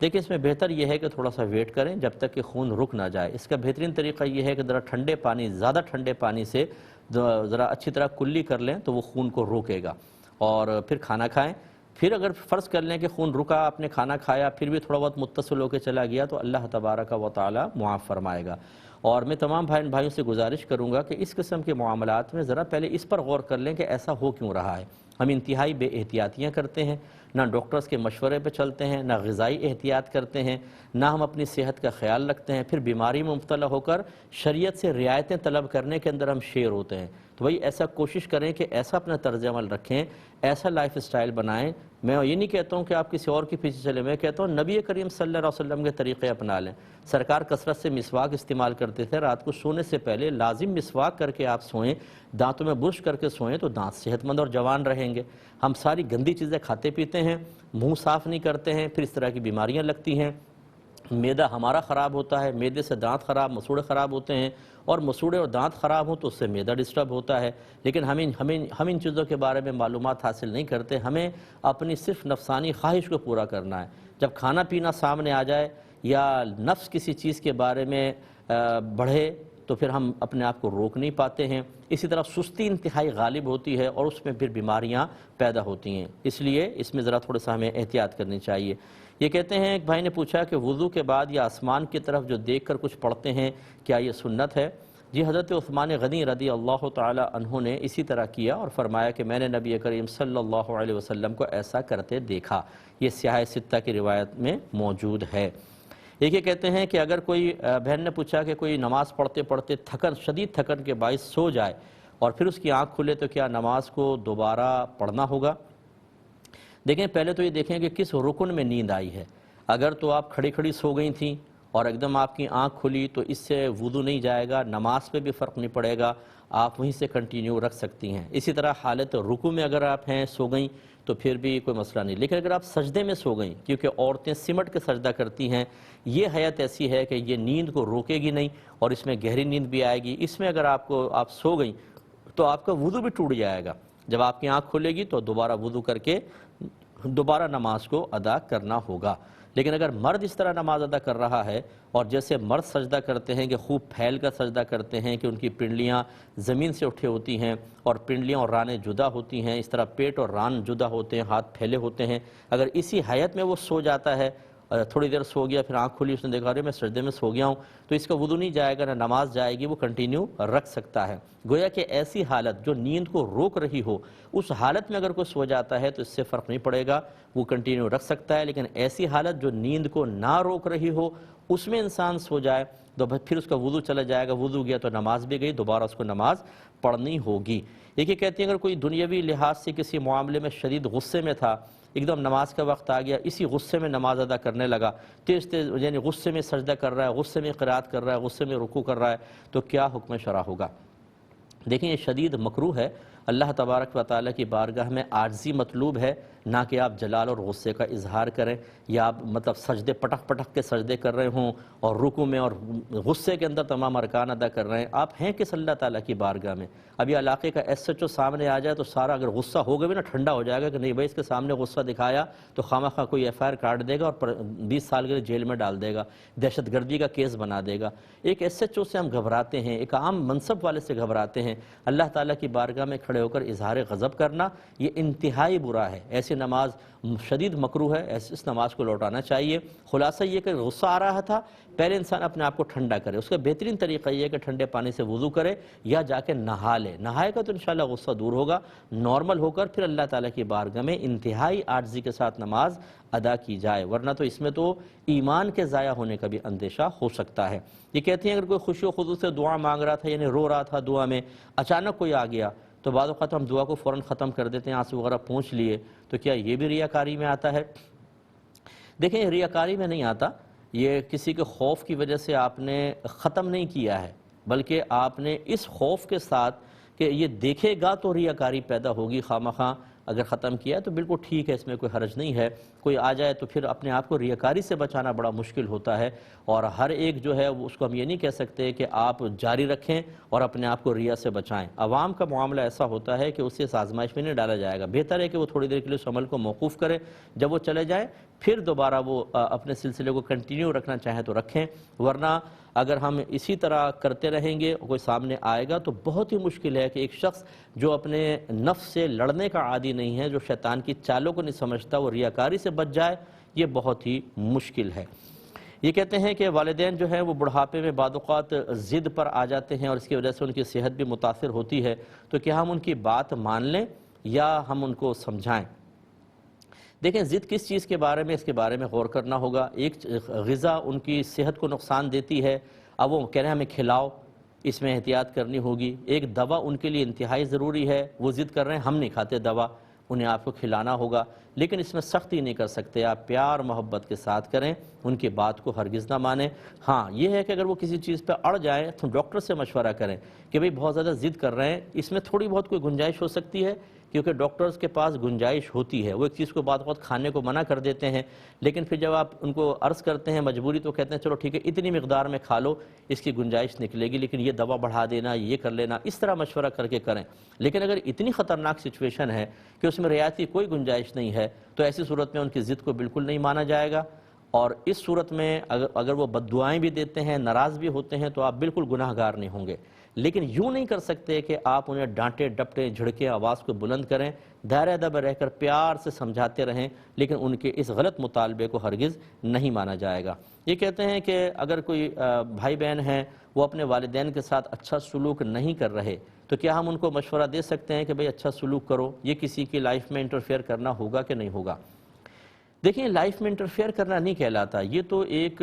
دیکھیں اس میں بہتر یہ ہے کہ تھوڑا سا ویٹ کریں جب تک کہ خون رک نہ جائے۔ اس کا بہترین طریقہ یہ ہے کہ ذرا ٹھنڈے پانی، زیادہ ٹھنڈے پانی سے ذرا اچھی طرح کلی کر لیں تو وہ خون کو روکے گا، اور پھر کھانا کھائیں۔ پھر اگر فرض کر لیں کہ خون رکا، آپ نے کھانا کھایا، پھر بھی تھوڑا بہت متصل ہو کے چلا گیا، تو اللہ تبارک و تعالی معاف فرمائے گا۔ اور میں تمام بھائیوں سے گزارش کروں گا کہ اس قسم کے معاملات میں ذرا پہلے اس پر غور کر لیں کہ ایسا ہو کیوں رہا ہے۔ ہم انتہائی بے احتیاطیاں کرتے ہیں، نہ ڈاکٹرز کے مشورے پہ چلتے ہیں، نہ غذائی احتیاط کرتے ہیں، نہ ہم اپنی صحت کا خیال رکھتے ہیں، پھر بیماری میں مبتلا ہو کر شریعت سے رعایتیں طلب کرنے کے اندر ہم شیر ہوتے ہیں۔ تو بھائی ایسا کوشش کریں کہ ایسا اپنا طرز عمل رکھیں، ایسا لائف اسٹائل بنائیں۔ میں یہ نہیں کہتا ہوں کہ آپ کسی اور کے پیچھے چلیں، میں کہتا ہوں نبی کریم صلی اللہ علیہ وسلم کے طریقے اپنا لیں۔ سرکار کثرت سے مسواک استعمال کرتے تھے، رات کو سونے سے پہلے لازم مسواک کر کے آپ سوئیں، دانتوں میں برش کر کے سوئیں تو دانت صحت مند اور جوان رہیں گے۔ ہم ساری گندی چیزیں کھاتے پیتے ہیں، منہ صاف نہیں کرتے ہیں، پھر اس طرح کی بیماریاں لگتی ہیں۔ معدہ ہمارا خراب ہوتا ہے، معدے سے دانت خراب، مسوڑے خراب ہوتے ہیں، اور مسوڑے اور دانت خراب ہوں تو اس سے معدہ ڈسٹرب ہوتا ہے۔ لیکن ہم ان چیزوں کے بارے میں معلومات حاصل نہیں کرتے، ہمیں اپنی صرف نفسانی خواہش کو پورا کرنا ہے۔ جب کھانا پینا سامنے آ جائے یا نفس کسی چیز کے بارے میں بڑھے تو پھر ہم اپنے آپ کو روک نہیں پاتے ہیں۔ اسی طرح سستی انتہائی غالب ہوتی ہے اور اس میں پھر بیماریاں پیدا ہوتی ہیں، اس لیے اس میں ذرا تھوڑا سا ہمیں احتیاط کرنی چاہیے۔ یہ کہتے ہیں ایک بھائی نے پوچھا کہ وضو کے بعد یا آسمان کی طرف جو دیکھ کر کچھ پڑھتے ہیں کیا یہ سنت ہے؟ جی حضرت عثمان غنی رضی اللہ تعالی عنہ نے اسی طرح کیا اور فرمایا کہ میں نے نبی کریم صلی اللہ علیہ وسلم کو ایسا کرتے دیکھا، یہ سیاہ ستہ کی روایت میں موجود ہے۔ ایک یہ کہتے ہیں کہ اگر کوئی بہن نے پوچھا کہ کوئی نماز پڑھتے پڑھتے شدید تھکن کے باعث سو جائے اور پھر اس کی آنکھ کھلے تو کیا نماز کو دوبارہ پڑھنا ہوگا؟ دیکھیں پہلے تو یہ دیکھیں کہ کس رکن میں نیند آئی ہے۔ اگر تو آپ کھڑی کھڑی سو گئی تھیں اور ایک دم آپ کی آنکھ کھلی تو اس سے وضو نہیں جائے گا، نماز پہ بھی فرق نہیں پڑے گا، آپ وہیں سے کنٹینیو رکھ سکتی ہیں۔ اسی طرح حالت رکوع میں اگر آپ ہیں سو گئیں تو پھر بھی کوئی مسئلہ نہیں، لیکن اگر آپ سجدے میں سو گئیں، کیونکہ عورتیں سمٹ کے سجدہ کرتی ہیں، یہ حیت ایسی ہے کہ یہ نیند کو روکے گی نہیں اور اس میں گہری نیند بھی آئے گی، اس میں اگر آپ سو گئیں تو آپ کا وضو بھی ٹوٹ جائے گا۔ جب آپ کی آنکھ کھلے گی تو دوبارہ وضو کر کے دوبارہ نماز کو ادا کرنا ہوگا۔ لیکن اگر مرد اس طرح نماز ادا کر رہا ہے اور جیسے مرد سجدہ کرتے ہیں کہ خوب پھیل کر سجدہ کرتے ہیں کہ ان کی پنڈلیاں زمین سے اٹھے ہوتی ہیں اور پنڈلیاں اور رانیں جدا ہوتی ہیں، اس طرح پیٹ اور ران جدا ہوتے ہیں، ہاتھ پھیلے ہوتے ہیں، اگر اسی حیت میں وہ سو جاتا ہے تھوڑی دیر سو گیا، پھر آنکھ کھلی، اس نے دیکھا ارے میں سجدے میں سو گیا ہوں، تو اس کا وضو نہیں جائے گا، نہ نماز جائے گی، وہ کنٹینیو رکھ سکتا ہے۔ گویا کہ ایسی حالت جو نیند کو روک رہی ہو، اس حالت میں اگر کوئی سو جاتا ہے تو اس سے فرق نہیں پڑے گا، وہ کنٹینیو رکھ سکتا ہے۔ لیکن ایسی حالت جو نیند کو نہ روک رہی ہو، اس میں انسان سو جائے تو پھر اس کا وضو چلا جائے گا، وضو گیا تو نماز بھی گئی، دوبارہ اس کو نماز پڑھنی ہوگی۔ یہ کہتے ہیں اگر کوئی دنیاوی لحاظ سے کسی معاملے میں شدید غصے میں تھا، ایک دم نماز کا وقت آ گیا، اسی غصے میں نماز ادا کرنے لگا، تیز تیز یعنی غصے میں سجدہ کر رہا ہے، غصے میں قرات کر رہا ہے، غصے میں رکوع کر رہا ہے، تو کیا حکم شرع ہوگا؟ دیکھیں یہ شدید مکروہ ہے۔ اللہ تبارک و تعالیٰ کی بارگاہ میں عاجزی مطلوب ہے، نہ کہ آپ جلال اور غصے کا اظہار کریں، یا آپ مطلب سجدے پٹک پٹک کے سجدے کر رہے ہوں اور رکوع میں اور غصے کے اندر تمام ارکان ادا کر رہے ہیں۔ آپ ہیں کس اللہ تعالیٰ کی بارگاہ میں؟ ابھی علاقے کا ایس ایچ او سامنے آ جائے تو سارا اگر غصہ ہوگا بھی نا ٹھنڈا ہو جائے گا کہ نہیں بھائی اس کے سامنے غصہ دکھایا تو خواہ کوئی ایف آئی آر کاٹ دے گا اور 20 سال کے لیے جیل میں ڈال دے گا، دہشت گردی کا کیس بنا دے گا۔ ایک ایس ایچ او سے ہم گھبراتے ہیں، ایک عام منصب والے سے گھبراتے ہیں۔ اللہ تعالیٰ کی بارگاہ میں کھڑے ہو کر اظہار غضب کرنا یہ انتہائی برا ہے، ایسی نماز شدید مکروہ ہے، اس نماز کو لوٹانا چاہیے۔ خلاصہ یہ کہ غصہ آ رہا تھا، پہلے انسان اپنے آپ کو ٹھنڈا کرے، اس کا بہترین طریقہ یہ ہے کہ ٹھنڈے پانی سے وضو کرے یا جا کے نہا لے، نہائے گا تو انشاءاللہ غصہ دور ہوگا، نارمل ہو کر پھر اللہ تعالیٰ کی بارگاہ میں انتہائی عاجزی کے ساتھ نماز ادا کی جائے، ورنہ تو اس میں تو ایمان کے ضائع ہونے کا بھی اندیشہ ہو سکتا ہے۔ یہ کہتے ہیں اگر کوئی خوشی و خضوع سے دعا مانگ رہا تھا، یعنی رو رہا تھا دعا میں، اچانک کوئی آ گیا تو بعض اوقات ہم دعا کو فوراً ختم کر دیتے ہیں، آنسو وغیرہ پونچھ لیے، تو کیا یہ بھی ریاکاری میں آتا ہے؟ دیکھیں یہ ریاکاری میں نہیں آتا، یہ کسی کے خوف کی وجہ سے آپ نے ختم نہیں کیا ہے، بلکہ آپ نے اس خوف کے ساتھ کہ یہ دیکھے گا تو ریاکاری پیدا ہوگی، خواہ اگر ختم کیا تو بالکل ٹھیک ہے، اس میں کوئی حرج نہیں ہے۔ کوئی آ جائے تو پھر اپنے آپ کو ریاکاری سے بچانا بڑا مشکل ہوتا ہے، اور ہر ایک جو ہے اس کو ہم یہ نہیں کہہ سکتے کہ آپ جاری رکھیں اور اپنے آپ کو ریا سے بچائیں۔ عوام کا معاملہ ایسا ہوتا ہے کہ اسے اس آزمائش میں نہیں ڈالا جائے گا، بہتر ہے کہ وہ تھوڑی دیر کے لیے اس عمل کو موقوف کرے، جب وہ چلے جائیں پھر دوبارہ وہ اپنے سلسلے کو کنٹینیو رکھنا چاہیں تو رکھیں، ورنہ اگر ہم اسی طرح کرتے رہیں گے کوئی سامنے آئے گا تو بہت ہی مشکل ہے کہ ایک شخص جو اپنے نفس سے لڑنے کا عادی نہیں ہے، جو شیطان کی چالوں کو نہیں سمجھتا، وہ ریاکاری سے بچ جائے، یہ بہت ہی مشکل ہے۔ یہ کہتے ہیں کہ والدین جو ہیں وہ بڑھاپے میں بعض اوقات ضد پر آ جاتے ہیں اور اس کی وجہ سے ان کی صحت بھی متاثر ہوتی ہے، تو کیا ہم ان کی بات مان لیں یا ہم ان کو سمجھائیں؟ دیکھیں ضد کس چیز کے بارے میں، اس کے بارے میں غور کرنا ہوگا۔ ایک غذا ان کی صحت کو نقصان دیتی ہے، اب وہ کہہ رہے ہیں ہمیں کھلاؤ، اس میں احتیاط کرنی ہوگی۔ ایک دوا ان کے لیے انتہائی ضروری ہے، وہ ضد کر رہے ہیں ہم نہیں کھاتے دوا، انہیں آپ کو کھلانا ہوگا، لیکن اس میں سختی نہیں کر سکتے، آپ پیار محبت کے ساتھ کریں، ان کی بات کو ہرگز نہ مانیں۔ ہاں یہ ہے کہ اگر وہ کسی چیز پہ اڑ جائیں تو ڈاکٹر سے مشورہ کریں کہ بھئی بہت زیادہ ضد کر رہے ہیں، اس میں تھوڑی بہت کوئی گنجائش ہو سکتی ہے، کیونکہ ڈاکٹرز کے پاس گنجائش ہوتی ہے، وہ ایک چیز کو بعض وقت کھانے کو منع کر دیتے ہیں، لیکن پھر جب آپ ان کو عرض کرتے ہیں مجبوری تو کہتے ہیں چلو ٹھیک ہے اتنی مقدار میں کھا لو، اس کی گنجائش نکلے گی، لیکن یہ دوا بڑھا دینا، یہ کر لینا، اس طرح مشورہ کر کے کریں۔ لیکن اگر اتنی خطرناک سچویشن ہے کہ اس میں رعایت کی کوئی گنجائش نہیں ہے تو ایسی صورت میں ان کی ضد کو بالکل نہیں مانا جائے گا، اور اس صورت میں اگر وہ بد دعائیں بھی دیتے ہیں، ناراض بھی ہوتے ہیں، تو آپ بالکل گناہ گار نہیں ہوں گے۔ لیکن یوں نہیں کر سکتے کہ آپ انہیں ڈانٹے ڈپٹے جھڑکے آواز کو بلند کریں، دائرہ ادب رہ کر پیار سے سمجھاتے رہیں، لیکن ان کے اس غلط مطالبے کو ہرگز نہیں مانا جائے گا۔ یہ کہتے ہیں کہ اگر کوئی بھائی بہن ہیں وہ اپنے والدین کے ساتھ اچھا سلوک نہیں کر رہے تو کیا ہم ان کو مشورہ دے سکتے ہیں کہ بھئی اچھا سلوک کرو؟ یہ کسی کی لائف میں انٹرفیئر کرنا ہوگا کہ نہیں ہوگا؟ دیکھیں لائف میں انٹرفیئر کرنا نہیں کہلاتا، یہ تو ایک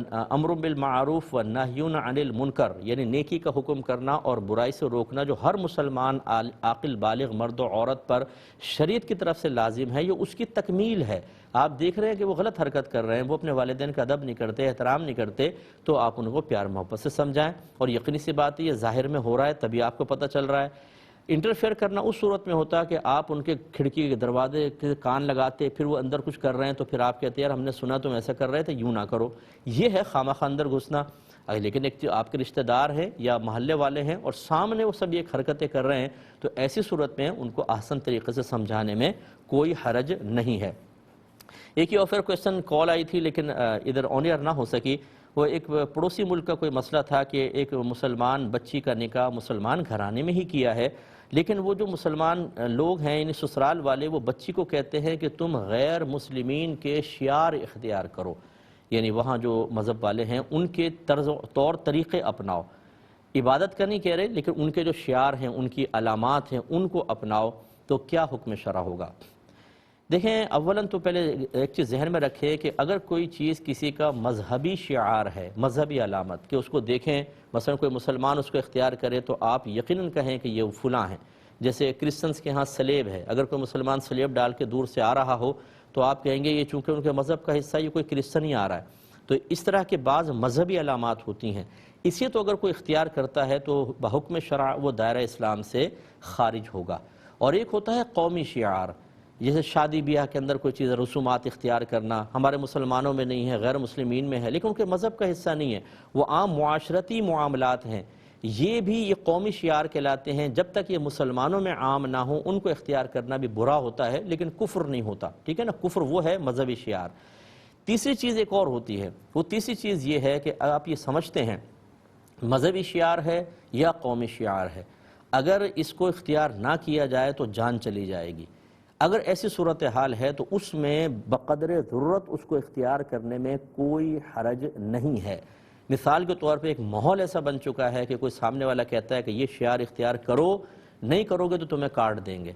امر بالمعروف و نہی عن المنکر، یعنی نیکی کا حکم کرنا اور برائی سے روکنا جو ہر مسلمان عاقل بالغ مرد و عورت پر شریعت کی طرف سے لازم ہے، یہ اس کی تکمیل ہے۔ آپ دیکھ رہے ہیں کہ وہ غلط حرکت کر رہے ہیں، وہ اپنے والدین کا ادب نہیں کرتے، احترام نہیں کرتے، تو آپ ان کو پیار محبت سے سمجھائیں، اور یقینی سی بات ہے یہ ظاہر میں ہو رہا ہے تبھی آپ کو پتہ چل رہا ہے۔ انٹرفیئر کرنا اس صورت میں ہوتا ہے کہ آپ ان کے کھڑکی کے دروازے کے کان لگاتے، پھر وہ اندر کچھ کر رہے ہیں تو پھر آپ کہتے ہیں یار ہم نے سنا تم ایسا کر رہے تھے، یوں نہ کرو، یہ ہے خامخواہ اندر گھسنا۔ لیکن ایک آپ کے رشتہ دار ہیں یا محلے والے ہیں اور سامنے وہ سب یہ حرکتیں کر رہے ہیں تو ایسی صورت میں ان کو احسن طریقے سے سمجھانے میں کوئی حرج نہیں ہے۔ ایک ہی آفر کویسچن کال آئی تھی لیکن ادھر آن ایئر نہ ہو سکی، وہ ایک پڑوسی ملک کا کوئی مسئلہ تھا کہ ایک مسلمان بچی کا نکاح مسلمان گھرانے میں ہی کیا ہے، لیکن وہ جو مسلمان لوگ ہیں یعنی سسرال والے، وہ بچی کو کہتے ہیں کہ تم غیر مسلمین کے شعار اختیار کرو، یعنی وہاں جو مذہب والے ہیں ان کے طور طریقے اپناؤ، عبادت کا نہیں کہہ رہے لیکن ان کے جو شعار ہیں، ان کی علامات ہیں، ان کو اپناؤ، تو کیا حکم شرع ہوگا؟ دیکھیں، اولاً تو پہلے ایک چیز ذہن میں رکھے کہ اگر کوئی چیز کسی کا مذہبی شعار ہے، مذہبی علامت، کہ اس کو دیکھیں، مثلا کوئی مسلمان اس کو اختیار کرے تو آپ یقیناً کہیں کہ یہ فلاں ہیں۔ جیسے کرسچنز کے ہاں سلیب ہے، اگر کوئی مسلمان سلیب ڈال کے دور سے آ رہا ہو تو آپ کہیں گے یہ چونکہ ان کے مذہب کا حصہ، یہ کوئی کرسچن ہی آ رہا ہے۔ تو اس طرح کے بعض مذہبی علامات ہوتی ہیں، اسی تو اگر کوئی اختیار کرتا ہے تو بحکم شرع وہ دائرہ اسلام سے خارج ہوگا۔ اور ایک ہوتا ہے قومی شعار، جیسے شادی بیاہ کے اندر کوئی چیز رسومات اختیار کرنا، ہمارے مسلمانوں میں نہیں ہے، غیر مسلمین میں ہے لیکن ان کے مذہب کا حصہ نہیں ہے، وہ عام معاشرتی معاملات ہیں، یہ قومی شعار کہلاتے ہیں۔ جب تک یہ مسلمانوں میں عام نہ ہوں ان کو اختیار کرنا بھی برا ہوتا ہے لیکن کفر نہیں ہوتا، ٹھیک ہے نا؟ کفر وہ ہے مذہبی شعار۔ تیسری چیز ایک اور ہوتی ہے، وہ تیسری چیز یہ ہے کہ آپ یہ سمجھتے ہیں مذہبی شعار ہے یا قومی شعار ہے، اگر اس کو اختیار نہ کیا جائے تو جان چلی جائے گی۔ اگر ایسی صورتحال ہے تو اس میں بقدر ضرورت اس کو اختیار کرنے میں کوئی حرج نہیں ہے۔ مثال کے طور پہ ایک ماحول ایسا بن چکا ہے کہ کوئی سامنے والا کہتا ہے کہ یہ شعار اختیار کرو، نہیں کرو گے تو تمہیں کاٹ دیں گے۔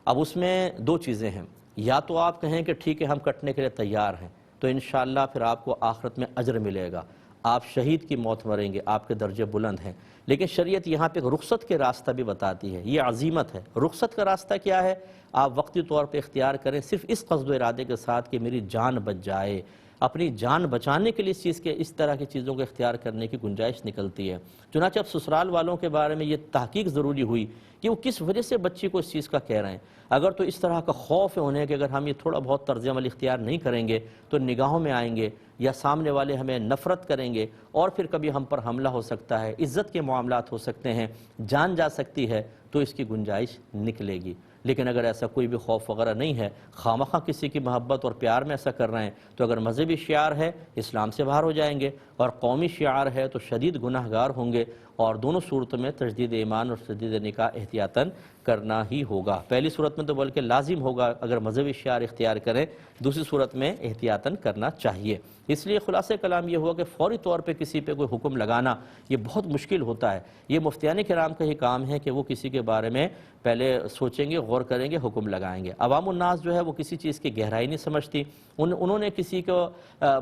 اب اس میں دو چیزیں ہیں، یا تو آپ کہیں کہ ٹھیک ہے ہم کٹنے کے لیے تیار ہیں، تو انشاءاللہ پھر آپ کو آخرت میں اجر ملے گا، آپ شہید کی موت مریں گے، آپ کے درجے بلند ہیں۔ لیکن شریعت یہاں پہ رخصت کے راستہ بھی بتاتی ہے، یہ عزیمت ہے۔ رخصت کا راستہ کیا ہے؟ آپ وقتی طور پہ اختیار کریں صرف اس قصد و ارادے کے ساتھ کہ میری جان بچ جائے، اپنی جان بچانے کے لیے اس طرح کی چیزوں کو اختیار کرنے کی گنجائش نکلتی ہے۔ چنانچہ اب سسرال والوں کے بارے میں یہ تحقیق ضروری ہوئی کہ وہ کس وجہ سے بچی کو اس چیز کا کہہ رہے ہیں۔ اگر تو اس طرح کا خوف ہے انہیں کہ اگر ہم یہ تھوڑا بہت طرز عمل اختیار نہیں کریں گے تو نگاہوں میں آئیں گے یا سامنے والے ہمیں نفرت کریں گے اور پھر کبھی ہم پر حملہ ہو سکتا ہے، عزت کے معاملات ہو سکتے ہیں، جان جا سکتی ہے، تو اس کی گنجائش نکلے گی۔ لیکن اگر ایسا کوئی بھی خوف وغیرہ نہیں ہے، خواہ کسی کی محبت اور پیار میں ایسا کر رہے ہیں، تو اگر مذہبی شعار ہے اسلام سے باہر ہو جائیں گے، اور قومی شعار ہے تو شدید گناہ گار ہوں گے، اور دونوں صورتوں میں تجدید ایمان اور تجدید نکاح احتیاطاً کرنا ہی ہوگا۔ پہلی صورت میں تو بلکہ لازم ہوگا اگر مذہبی شعار اختیار کریں، دوسری صورت میں احتیاطاً کرنا چاہیے۔ اس لیے خلاصہ کلام یہ ہوا کہ فوری طور پہ کسی پہ کوئی حکم لگانا یہ بہت مشکل ہوتا ہے۔ یہ مفتیان کرام کا ہی کام ہے کہ وہ کسی کے بارے میں پہلے سوچیں گے، غور کریں گے، حکم لگائیں گے۔ عوام الناس جو ہے وہ کسی چیز کی گہرائی نہیں سمجھتی، انہوں نے کسی کو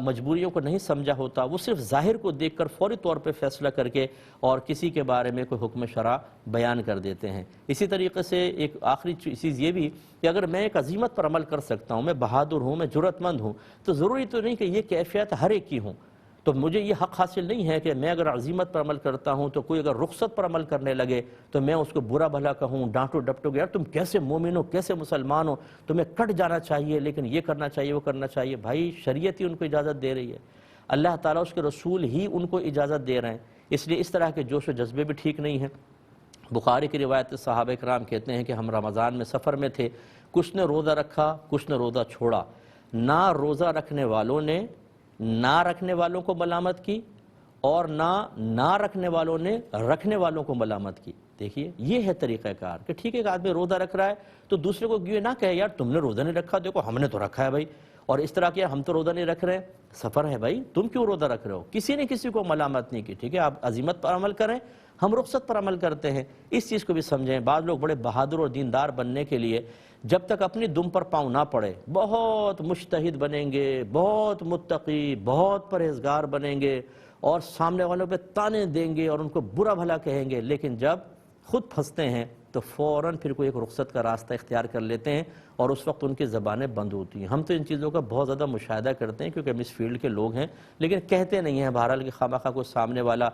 مجبوریوں کو نہیں سمجھا ہوتا، وہ صرف ظاہر کو دیکھ کر فوری طور پہ فیصلہ کر کے اور کسی کے بارے میں کوئی حکم شرع بیان کر دیتے ہیں۔ اسی طریقے سے ایک آخری چیز یہ بھی کہ اگر میں ایک عزیمت پر عمل کر سکتا ہوں، میں بہادر ہوں، میں جرأت مند ہوں، تو ضروری تو نہیں کہ یہ کیفیت ہر ایک کی ہوں۔ تو مجھے یہ حق حاصل نہیں ہے کہ میں اگر عزیمت پر عمل کرتا ہوں تو کوئی اگر رخصت پر عمل کرنے لگے تو میں اس کو برا بھلا کہوں، ڈانٹو ڈپٹو کہ یار تم کیسے مومن ہو، کیسے مسلمان ہو، تمہیں کٹ جانا چاہیے، لیکن یہ کرنا چاہیے، وہ کرنا چاہیے۔ بھائی شریعت ہی ان کو اجازت دے رہی ہے، اللہ تعالیٰ اس کے رسول ہی ان کو اجازت دے رہے ہیں، اس لیے اس طرح کے جوش و جذبے بھی ٹھیک نہیں ہیں۔ بخاری کی روایت صحابہ کرام کہتے ہیں کہ ہم رمضان میں سفر میں تھے، کچھ نے روزہ رکھا، کچھ نے روزہ چھوڑا، نہ روزہ رکھنے والوں نے نہ رکھنے والوں کو ملامت کی اور نہ رکھنے والوں نے رکھنے والوں کو ملامت کی۔ دیکھیے یہ ہے طریقہ کار کہ ٹھیک ہے ایک آدمی روزہ رکھ رہا ہے تو دوسرے کو یہ نہ کہے یار تم نے روزہ نہیں رکھا، دیکھو ہم نے تو رکھا ہے بھائی، اور اس طرح کیا ہم تو روزہ نہیں رکھ رہے ہیں، سفر ہے بھائی تم کیوں روزہ رکھ رہے ہو، کسی نے کسی کو ملامت نہیں کی۔ ٹھیک ہے آپ عزیمت پر عمل کریں، ہم رخصت پر عمل کرتے ہیں، اس چیز کو بھی سمجھیں۔ بعض لوگ بڑے بہادر اور دیندار بننے کے لیے جب تک اپنی دم پر پاؤں نہ پڑے بہت مجتہد بنیں گے، بہت متقی، بہت پرہیزگار بنیں گے اور سامنے والوں پہ تانے دیں گے اور ان کو برا بھلا کہیں گے، لیکن جب خود پھنستے ہیں تو فوراً پھر کوئی ایک رخصت کا راستہ اختیار کر لیتے ہیں اور اس وقت ان کی زبانیں بند ہوتی ہیں۔ ہم تو ان چیزوں کا بہت زیادہ مشاہدہ کرتے ہیں کیونکہ ہم اس فیلڈ کے لوگ ہیں، لیکن کہتے نہیں ہیں بہرحال کہ خواہ کوئی سامنے والا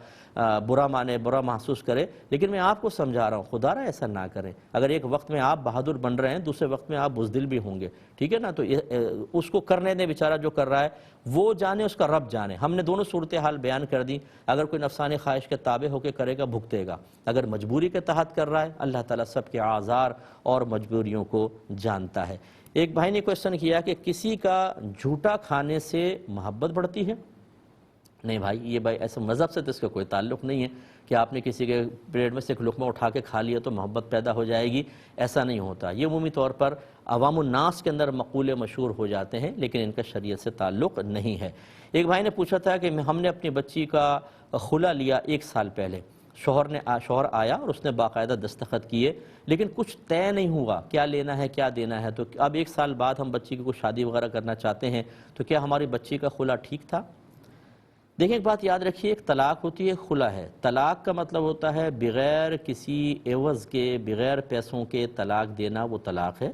برا مانے، برا محسوس کرے، لیکن میں آپ کو سمجھا رہا ہوں خدا رہا ایسا نہ کریں۔ اگر ایک وقت میں آپ بہادر بن رہے ہیں دوسرے وقت میں آپ بزدل بھی ہوں گے، ٹھیک ہے نا، تو اس کو کرنے دیں، بیچارہ جو کر رہا ہے وہ جانے، اس کا رب جانے۔ ہم نے دونوں صورتحال بیان کر دی، اگر کوئی نفسانی خواہش کے تابع ہو کے کرے گا بھگتے گا، اگر مجبوری کے تحت کر رہا ہے اللہ تعالیٰ سب کے اعذار اور مجبوریوں کو جانتا ہے۔ ایک بھائی نے کویسچن کیا کہ کسی کا جھوٹا کھانے سے محبت بڑھتی ہے؟ نہیں بھائی، یہ بھائی ایسے مذہب سے تو اس کا کوئی تعلق نہیں ہے کہ آپ نے کسی کے پلیٹ میں سے ایک لقمہ اٹھا کے کھا لیا تو محبت پیدا ہو جائے گی، ایسا نہیں ہوتا۔ یہ عمومی طور پر عوام الناس کے اندر مقولے مشہور ہو جاتے ہیں، لیکن ان کا شریعت سے تعلق نہیں ہے۔ ایک بھائی نے پوچھا تھا کہ ہم نے اپنی بچی کا خلا لیا 1 سال پہلے، شوہر آیا اور اس نے باقاعدہ دستخط کیے، لیکن کچھ طے نہیں ہوا کیا لینا ہے کیا دینا ہے، تو اب 1 سال بعد ہم بچی کی کوئی شادی وغیرہ کرنا چاہتے ہیں، تو کیا ہماری بچی کا خلا ٹھیک تھا؟ دیکھیں ایک بات یاد رکھیے، ایک طلاق ہوتی ہے، خلا ہے۔ طلاق کا مطلب ہوتا ہے بغیر کسی عوض کے، بغیر پیسوں کے طلاق دینا، وہ طلاق ہے۔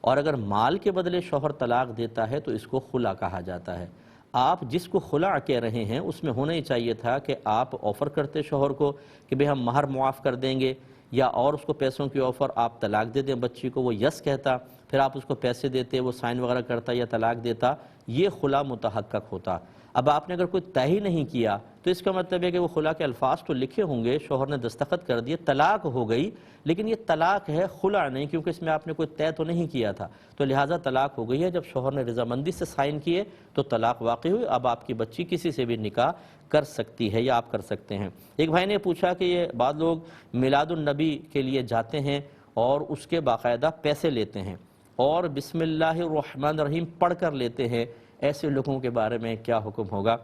اور اگر مال کے بدلے شوہر طلاق دیتا ہے تو اس کو خلا کہا جاتا ہے۔ آپ جس کو خلا کہہ رہے ہیں اس میں ہونا ہی چاہیے تھا کہ آپ آفر کرتے شوہر کو کہ بھئی ہم مہر معاف کر دیں گے، یا اور اس کو پیسوں کی آفر، آپ طلاق دے دیں بچی کو، وہ یس کہتا، پھر آپ اس کو پیسے دیتے، وہ سائن وغیرہ کرتا یا طلاق دیتا، یہ خلا متحقق ہوتا۔ اب آپ نے اگر کوئی طے ہی نہیں کیا تو اس کا مطلب ہے کہ وہ خلا کے الفاظ تو لکھے ہوں گے، شوہر نے دستخط کر دیے، طلاق ہو گئی، لیکن یہ طلاق ہے، خلا نہیں، کیونکہ اس میں آپ نے کوئی طے تو نہیں کیا تھا، تو لہٰذا طلاق ہو گئی ہے۔ جب شوہر نے رضامندی سے سائن کیے تو طلاق واقع ہوئی، اب آپ کی بچی کسی سے بھی نکاح کر سکتی ہے یا آپ کر سکتے ہیں۔ ایک بھائی نے پوچھا کہ یہ بعض لوگ میلاد النبی کے لیے جاتے ہیں اور اس کے باقاعدہ پیسے لیتے ہیں اور بسم اللہ الرحمن الرحیم پڑھ کر لیتے ہیں، ایسے لوگوں کے بارے میں کیا حکم ہوگا؟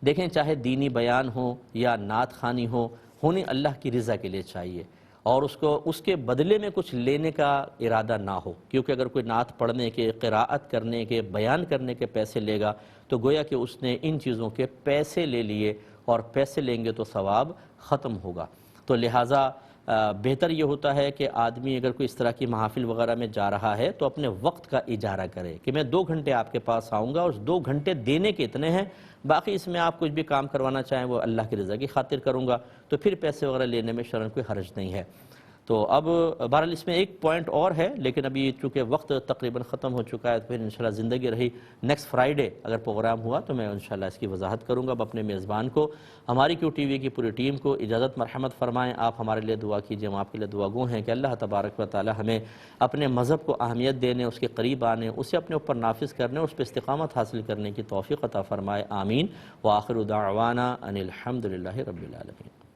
دیکھیں چاہے دینی بیان ہو یا نعت خوانی ہونی اللہ کی رضا کے لیے چاہیے، اور اس کے بدلے میں کچھ لینے کا ارادہ نہ ہو، کیونکہ اگر کوئی نعت پڑھنے کے، قراءت کرنے کے، بیان کرنے کے پیسے لے گا تو گویا کہ اس نے ان چیزوں کے پیسے لے لیے، اور پیسے لیں گے تو ثواب ختم ہوگا۔ تو لہٰذا بہتر یہ ہوتا ہے کہ آدمی اگر کوئی اس طرح کی محافل وغیرہ میں جا رہا ہے تو اپنے وقت کا اجارہ کرے کہ میں 2 گھنٹے آپ کے پاس آؤں گا اور 2 گھنٹے دینے کے اتنے ہیں، باقی اس میں آپ کچھ بھی کام کروانا چاہیں وہ اللہ کی رضا کی خاطر کروں گا، تو پھر پیسے وغیرہ لینے میں شرعاً کوئی حرج نہیں ہے۔ تو اب بہرحال اس میں ایک پوائنٹ اور ہے، لیکن ابھی چونکہ وقت تقریباً ختم ہو چکا ہے تو پھر انشاءاللہ زندگی رہی نیکسٹ فرائیڈے اگر پروگرام ہوا تو میں انشاءاللہ اس کی وضاحت کروں گا۔ اب اپنے میزبان کو، ہماری کیو ٹی وی کی پوری ٹیم کو اجازت مرحمت فرمائیں، آپ ہمارے لیے دعا کیجئے، ہم آپ کے لیے دعا گو ہیں کہ اللہ تبارک و تعالی ہمیں اپنے مذہب کو اہمیت دینے، اس کے قریب آنے، اسے اپنے اوپر نافذ کرنے، اس پہ استقامت حاصل کرنے کی توفیق عطا فرمائے، آمین۔ وآخر دعوانا ان الحمد للہ رب العالمین۔